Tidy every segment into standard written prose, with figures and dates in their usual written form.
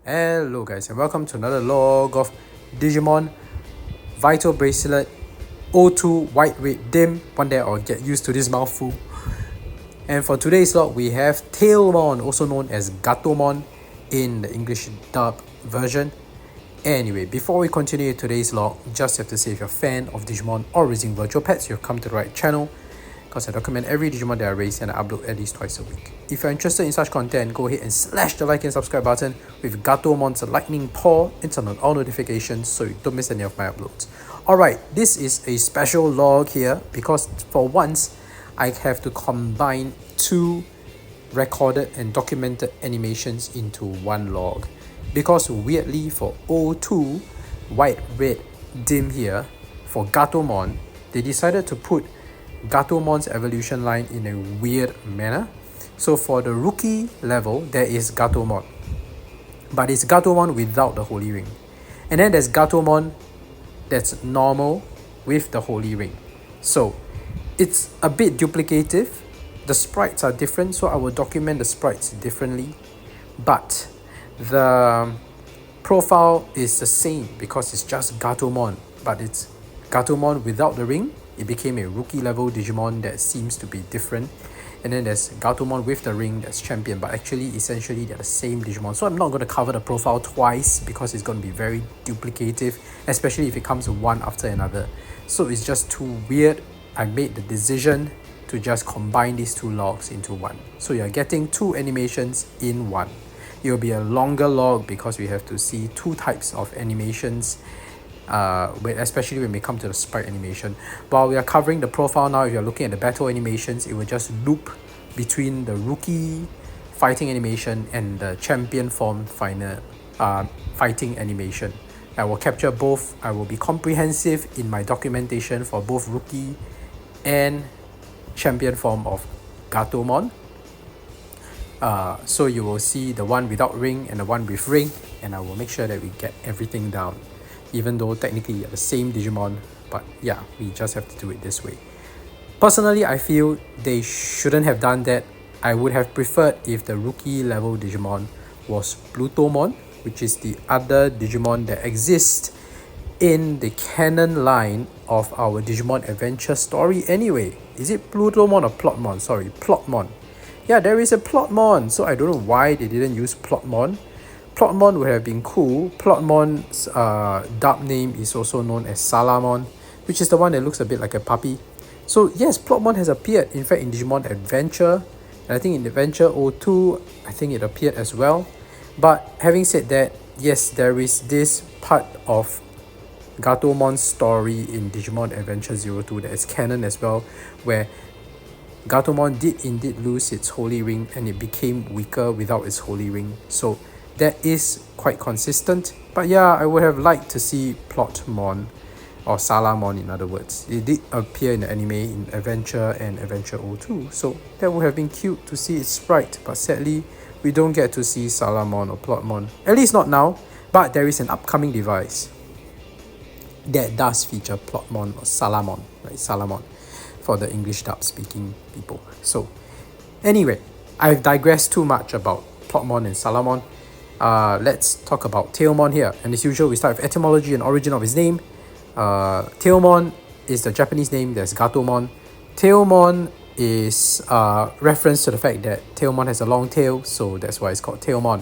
Hello guys and welcome to another log of Digimon Vital Bracelet O2 White Red DiM. One day I'll get used to this mouthful. And for today's log we have Tailmon, also known as Gatomon in the English dub version. Anyway, before we continue today's log, just have to say if you're a fan of Digimon or raising virtual pets, you've come to the right channel, because I document every Digimon that I raise and I upload at least twice a week. If you're interested in such content, go ahead and slash the like and subscribe button with Gatomon's lightning paw and turn on all notifications so you don't miss any of my uploads. Alright, this is a special log here because for once I have to combine two recorded and documented animations into one log. Because weirdly for O2 White Red DiM here, for Gatomon, they decided to put Gatomon's evolution line in a weird manner. So for the rookie level, there is Gatomon, but it's Gatomon without the Holy Ring. And then there's Gatomon that's normal with the Holy Ring. So it's a bit duplicative. The sprites are different, so I will document the sprites differently. But the profile is the same because it's just Gatomon, but it's Gatomon without the ring. It became a rookie level Digimon that seems to be different. And then there's Gatomon with the ring that's champion, but actually essentially they're the same Digimon. So I'm not going to cover the profile twice because it's going to be very duplicative, especially if it comes one after another. So it's just too weird. I made the decision to just combine these two logs into one. So you're getting two animations in one. It will be a longer log because we have to see two types of animations, especially when we come to the sprite animation. While we are covering the profile now, if you're looking at the battle animations, it will just loop between the rookie fighting animation and the champion form final fighting animation. I will capture both. I will be comprehensive in my documentation for both rookie and champion form of Gatomon. So you will see the one without ring and the one with ring, and I will make sure that we get everything down, even though technically you're the same Digimon, but yeah, we just have to do it this way. Personally, I feel they shouldn't have done that. I would have preferred if the rookie level Digimon was Plutomon, which is the other Digimon that exists in the canon line of our Digimon adventure story anyway. Is it Plutomon or Plotmon? Sorry, Plotmon. Yeah, there is a Plotmon, so I don't know why they didn't use Plotmon. Plotmon would have been cool. Plotmon's dub name is also known as Salamon, which is the one that looks a bit like a puppy. So yes, Plotmon has appeared, in fact, in Digimon Adventure. And I think in Adventure 02, I think it appeared as well. But having said that, yes, there is this part of Gatomon's story in Digimon Adventure 02 that is canon as well, where Gatomon did indeed lose its Holy Ring and it became weaker without its Holy Ring. So that is quite consistent. But yeah, I would have liked to see Plotmon, or Salamon in other words. It did appear in the anime in Adventure and Adventure 02. So that would have been cute to see its sprite. But sadly, we don't get to see Salamon or Plotmon. At least not now. But there is an upcoming device that does feature Plotmon or Salamon. Right, Salamon, for the English dub speaking people. So anyway, I've digressed too much about Plotmon and Salamon. Let's talk about Tailmon here. And as usual, we start with etymology and origin of his name. Tailmon is the Japanese name. There's Gatomon. Tailmon is reference to the fact that Tailmon has a long tail, so that's why it's called Tailmon.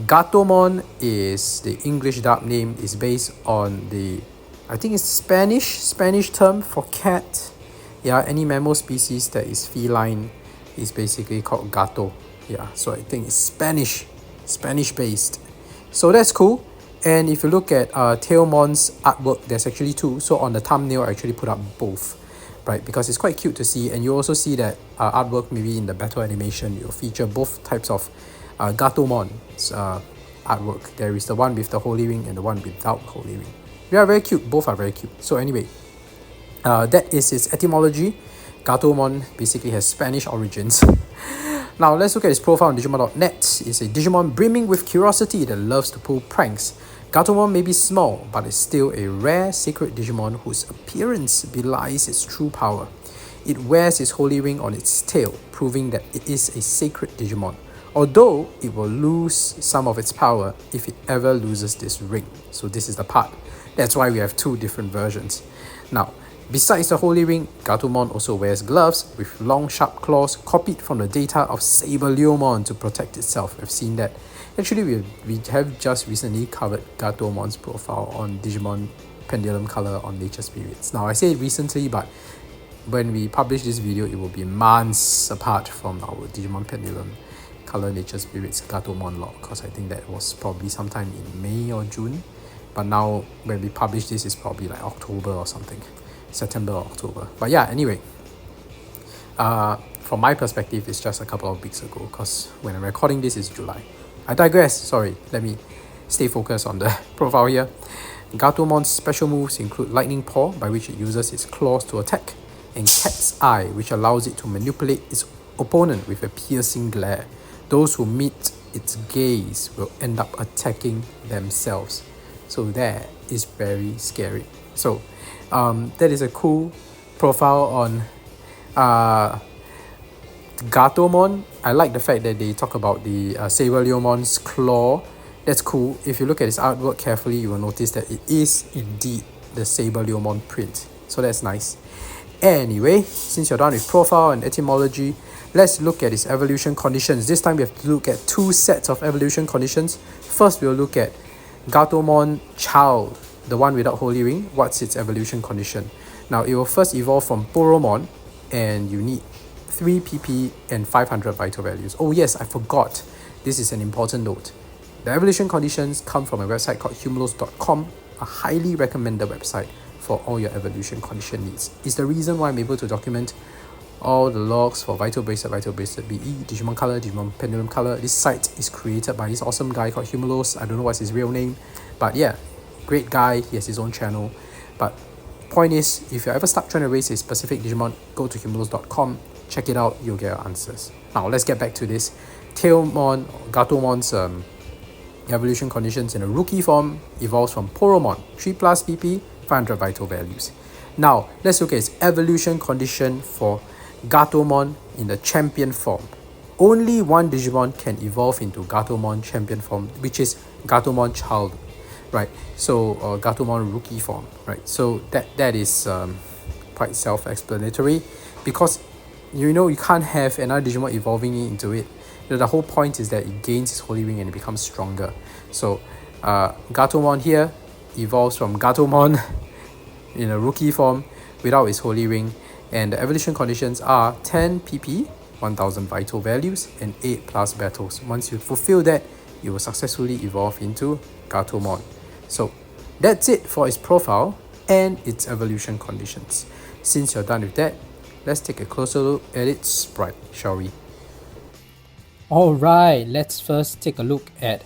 Gatomon is the English dub name. Is based on the, I think it's Spanish term for cat. Yeah, any mammal species that is feline is basically called gato. Yeah, so I think it's Spanish based. So that's cool. And if you look at Tailmon's artwork, there's actually two. So on the thumbnail, I actually put up both, right? Because it's quite cute to see. And you also see that artwork maybe in the battle animation, you'll feature both types of Gatomon's artwork. There is the one with the Holy Ring and the one without Holy Ring. They are very cute. Both are very cute. So anyway, that is its etymology. Gatomon basically has Spanish origins. Now let's look at his profile on Digimon.net. It's a Digimon brimming with curiosity that loves to pull pranks. Gatomon may be small, but is still a rare sacred Digimon whose appearance belies its true power. It wears its Holy Ring on its tail, proving that it is a sacred Digimon. although it will lose some of its power if it ever loses this ring. So this is the part. That's why we have two different versions. Now, besides the holy ring, Gatomon also wears gloves with long sharp claws copied from the data of Saberleomon to protect itself. We've seen that. Actually, we have just recently covered Gatomon's profile on Digimon Pendulum Color on Nature Spirits. Now, I say recently, but when we publish this video, it will be months apart from our Digimon Pendulum Color Nature Spirits Gatomon log, because I think that was probably sometime in May or June. But now, when we publish this, it's probably like October or something. September or October. But yeah, anyway. From my perspective, it's just a couple of weeks ago, because when I'm recording this, it's July. I digress, sorry. Let me stay focused on the profile here. Gatomon's special moves include Lightning Paw, by which it uses its claws to attack, and Cat's Eye, which allows it to manipulate its opponent with a piercing glare. Those who meet its gaze will end up attacking themselves. So that is very scary. So that is a cool profile on Gatomon. I like the fact that they talk about the Saberleomon's claw. That's cool. If you look at its artwork carefully, you will notice that it is indeed the Saberleomon print. So that's nice. Anyway, since you're done with profile and etymology, let's look at its evolution conditions. This time we have to look at two sets of evolution conditions. First, we'll look at Gatomon Child, the one without holy ring. What's its evolution condition? Now, it will first evolve from Poromon, and you need 3 PP and 500 vital values. Oh yes, I forgot. This is an important note. The evolution conditions come from a website called humulus.com, a highly recommended website for all your evolution condition needs. It's the reason why I'm able to document all the logs for Vital Bracelet BE, Digimon Color, Digimon Pendulum Color. This site is created by this awesome guy called Humulus. I don't know what's his real name, but yeah, great guy. He has his own channel. But point is, if you're ever stuck trying to raise a specific Digimon, go to humulus.com, check it out, you'll get your answers. Now let's get back to this. Tailmon, Gatomon's evolution conditions in a rookie form evolves from Poromon, 3+ PP, 500 vital values. Now let's look at its evolution condition for Gatomon in the champion form. Only one Digimon can evolve into Gatomon champion form, which is Gatomon Child, right? So Gatomon rookie form, right? So that is quite self-explanatory, because you can't have another Digimon evolving into it. The whole point is that it gains its holy ring and it becomes stronger. So Gatomon here evolves from Gatomon in a rookie form without its holy ring, and the evolution conditions are 10 PP, 1000 vital values, and 8+ battles. Once you fulfill that, you will successfully evolve into Gatomon. So that's it for its profile and its evolution conditions. Since you're done with that, let's take a closer look at its sprite, shall we? Alright, let's first take a look at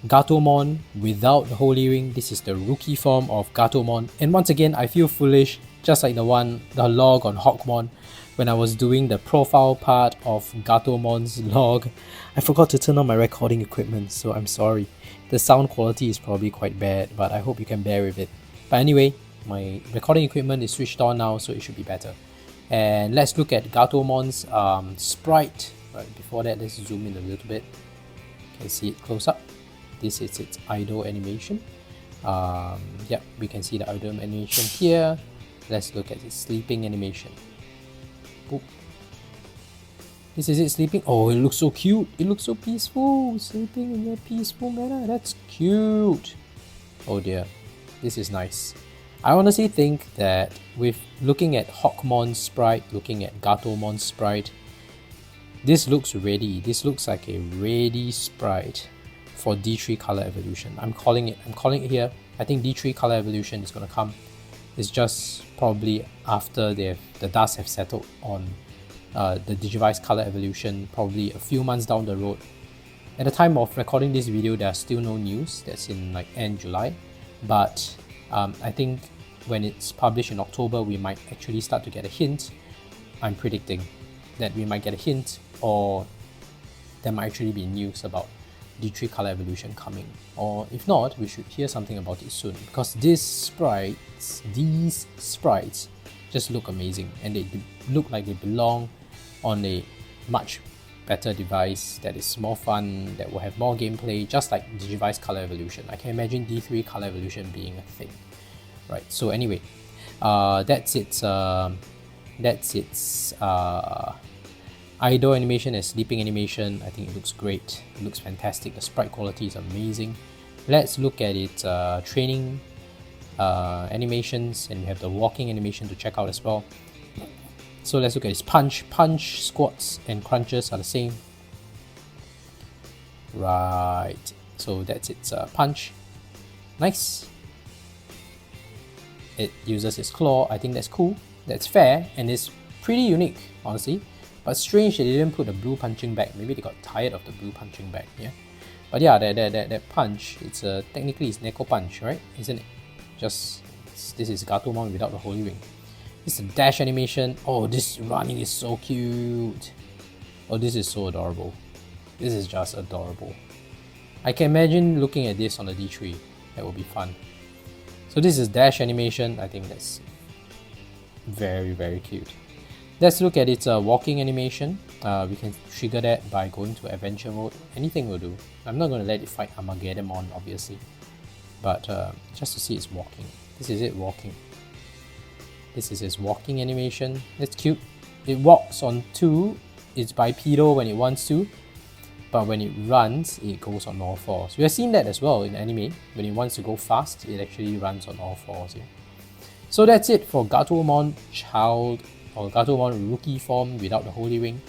Gatomon without the holy ring. This is the rookie form of Gatomon, and once again I feel foolish, just like the log on Hawkmon. When I was doing the profile part of Gatomon's log, I forgot to turn on my recording equipment, so I'm sorry. The sound quality is probably quite bad, but I hope you can bear with it. But anyway, my recording equipment is switched on now, so it should be better. And let's look at Gatomon's sprite. Right, before that, let's zoom in a little bit. You can see it close up. This is its idle animation. Yeah, we can see the idle animation here. Let's look at its sleeping animation. Boop. This is it sleeping. Oh, it looks so cute. It looks so peaceful. Sleeping in a peaceful manner. That's cute. Oh dear. This is nice. I honestly think that with looking at Hawkmon's sprite, looking at Gatomon's sprite, this looks ready. This looks like a ready sprite for D3 color evolution. I'm calling it here. I think D3 color evolution is going to come. It's just probably after the dust have settled on the Digivice color evolution, probably a few months down the road. At the time of recording this video, there's still no news. That's in like end July. But I think when it's published in October, we might actually start to get a hint. I'm predicting that we might get a hint, or there might actually be news about D3 color evolution coming. Or if not, we should hear something about it soon, because these sprites just look amazing, and they look like they belong on a much better device that is more fun, that will have more gameplay, just like Digivice Color Evolution. I can imagine D3 Color Evolution being a thing, right? So anyway, that's its idle animation and sleeping animation. I think it looks great. It looks fantastic. The sprite quality is amazing. Let's look at its training animations, and we have the walking animation to check out as well. So let's look at its punch, squats, and crunches are the same. Right, so that's its punch. Nice. It uses its claw. I think that's cool. That's fair, and it's pretty unique, honestly. But strange they didn't put the blue punching bag. Maybe they got tired of the blue punching bag, yeah? But yeah, that punch, it's technically it's Neko punch, right? Isn't it? Just, this is Gatomon without the holy ring. This is a dash animation. Oh, this running is so cute. Oh, this is so adorable. This is just adorable. I can imagine looking at this on the D3. That would be fun. So this is dash animation. I think that's very, very cute. Let's look at its walking animation. We can trigger that by going to adventure mode. Anything will do. I'm not going to let it fight Armageddon, obviously. But just to see its walking. This is it walking. This is its walking animation. That's cute. It walks on two. It's bipedal when it wants to. But when it runs, it goes on all fours. We have seen that as well in anime. When it wants to go fast, it actually runs on all fours. Yeah? So that's it for Gatomon Child or Gatomon Rookie form without the Holy Ring.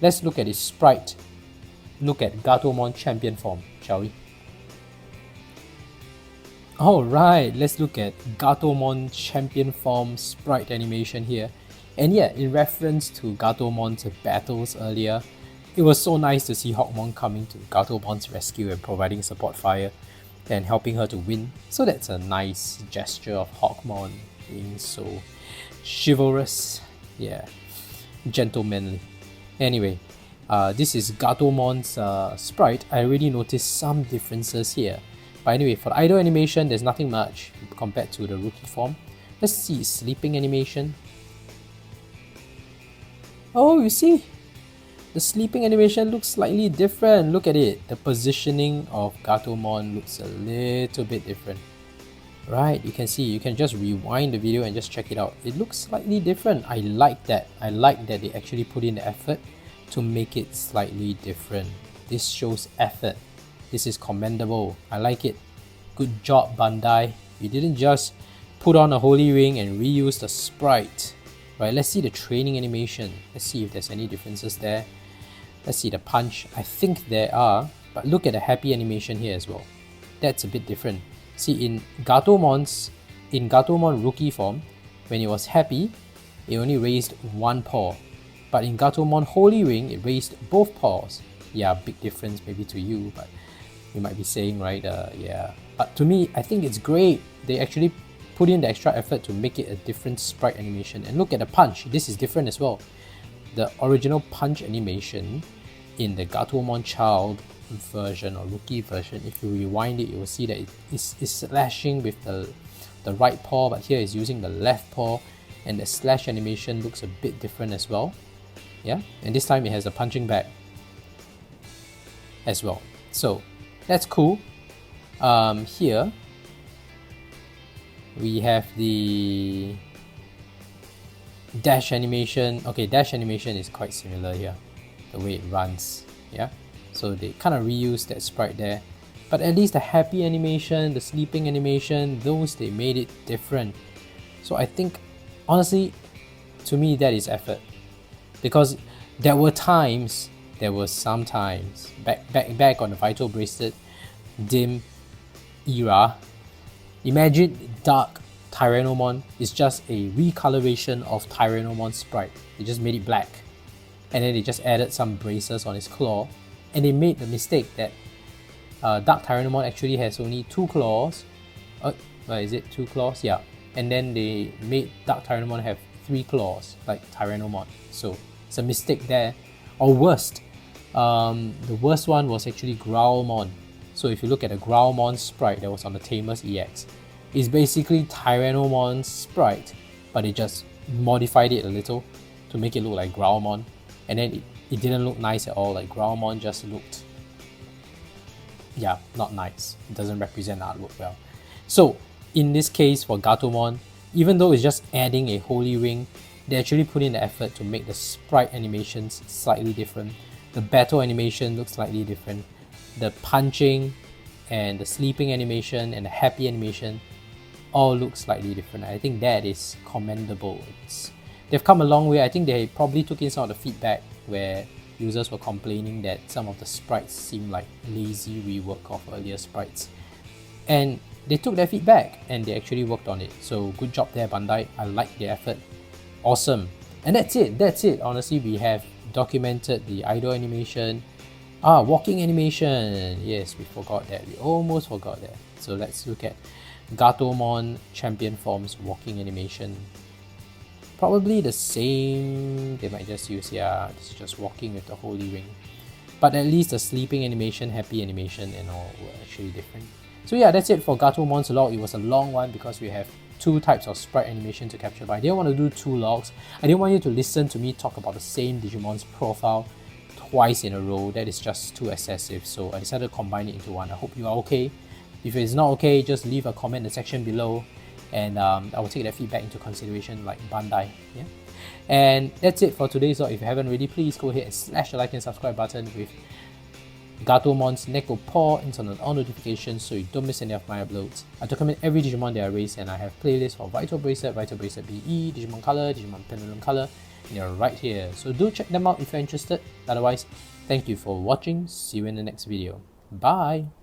Let's look at its sprite. Look at Gatomon Champion form, shall we? Alright, let's look at Gatomon Champion form sprite animation here. And yeah, in reference to Gatomon's battles earlier, it was so nice to see Hawkmon coming to Gatomon's rescue and providing support fire and helping her to win. So that's a nice gesture of Hawkmon being so chivalrous, yeah, gentlemanly. Anyway, this is Gatomon's sprite. I already noticed some differences here. But anyway, for the idle animation, there's nothing much compared to the rookie form. Let's see sleeping animation. Oh, you see? The sleeping animation looks slightly different. Look at it. The positioning of Gatomon looks a little bit different. Right, you can see, you can just rewind the video and just check it out. It looks slightly different. I like that. I like that they actually put in the effort to make it slightly different. This shows effort. This is commendable. I like it. Good job, Bandai. You didn't just put on a holy ring and reuse the sprite. Right, let's see the training animation. Let's see if there's any differences there. Let's see the punch. I think there are, but look at the happy animation here as well. That's a bit different. See, in Gatomon rookie form, when it was happy, it only raised one paw. But in Gatomon Holy Ring, it raised both paws. Yeah, big difference maybe to you, but you might be saying, right, yeah. But to me, I think it's great. They actually put in the extra effort to make it a different sprite animation. And look at the punch. This is different as well. The original punch animation in the Gatomon Child version or rookie version, if you rewind it, you will see that it's slashing with the right paw, but here it's using the left paw, and the slash animation looks a bit different as well. Yeah, and this time it has a punching bag as well. So that's cool. Here we have the dash animation. Okay, dash animation is quite similar here, the way it runs. Yeah, so they kind of reused that sprite there, but at least the happy animation, the sleeping animation, those they made it different. So I think, honestly, to me that is effort, because there were some times back on the Vital Bracelet DiM era. Imagine Dark Tyrannomon is just a recoloration of Tyrannomon's sprite. They just made it black, and then they just added some braces on its claw, and they made the mistake that Dark Tyrannomon actually has only 2 claws. Is it 2 claws? Yeah. And then they made Dark Tyrannomon have 3 claws, like Tyrannomon. So it's a mistake there. Or worst, the worst one was actually Growlmon. So if you look at the Growlmon sprite that was on the Tamers EX, it's basically Tyrannomon's sprite, but they just modified it a little to make it look like Growlmon, and then it didn't look nice at all. Like Gatomon just looked, yeah, not nice. It doesn't represent the artwork well. So in this case for Gatomon, even though it's just adding a holy ring, they actually put in the effort to make the sprite animations slightly different. The battle animation looks slightly different. The punching and the sleeping animation and the happy animation all look slightly different. I think that is commendable. They've come a long way. I think they probably took in some of the feedback where users were complaining that some of the sprites seem like lazy rework of earlier sprites. And they took their feedback and they actually worked on it. So good job there, Bandai. I like the effort. Awesome. And that's it. Honestly, we have documented the idol animation. Walking animation. Yes, we forgot that. We almost forgot that. So let's look at Gatomon champion forms walking animation. Probably the same. They might just use, yeah, this is just walking with the holy ring. But at least the sleeping animation, happy animation and all were actually different. So yeah, that's it for Gatomon's log. It was a long one because we have 2 types of sprite animation to capture, but I didn't want to do 2 logs. I didn't want you to listen to me talk about the same Digimon's profile twice in a row. That is just too excessive, so I decided to combine it into one. I hope you are okay. If it's not okay, just leave a comment in the section below, and I will take that feedback into consideration like Bandai. Yeah? And that's it for today's log. If you haven't already, please go ahead and slash the like and subscribe button with Gatomon's Neko paw and turn on all notifications so you don't miss any of my uploads. I document every Digimon that I raise, and I have playlists for Vital Bracelet, Vital Bracelet BE, Digimon Color, Digimon Pendulum Color, and they're right here. So do check them out if you're interested. Otherwise, thank you for watching. See you in the next video. Bye!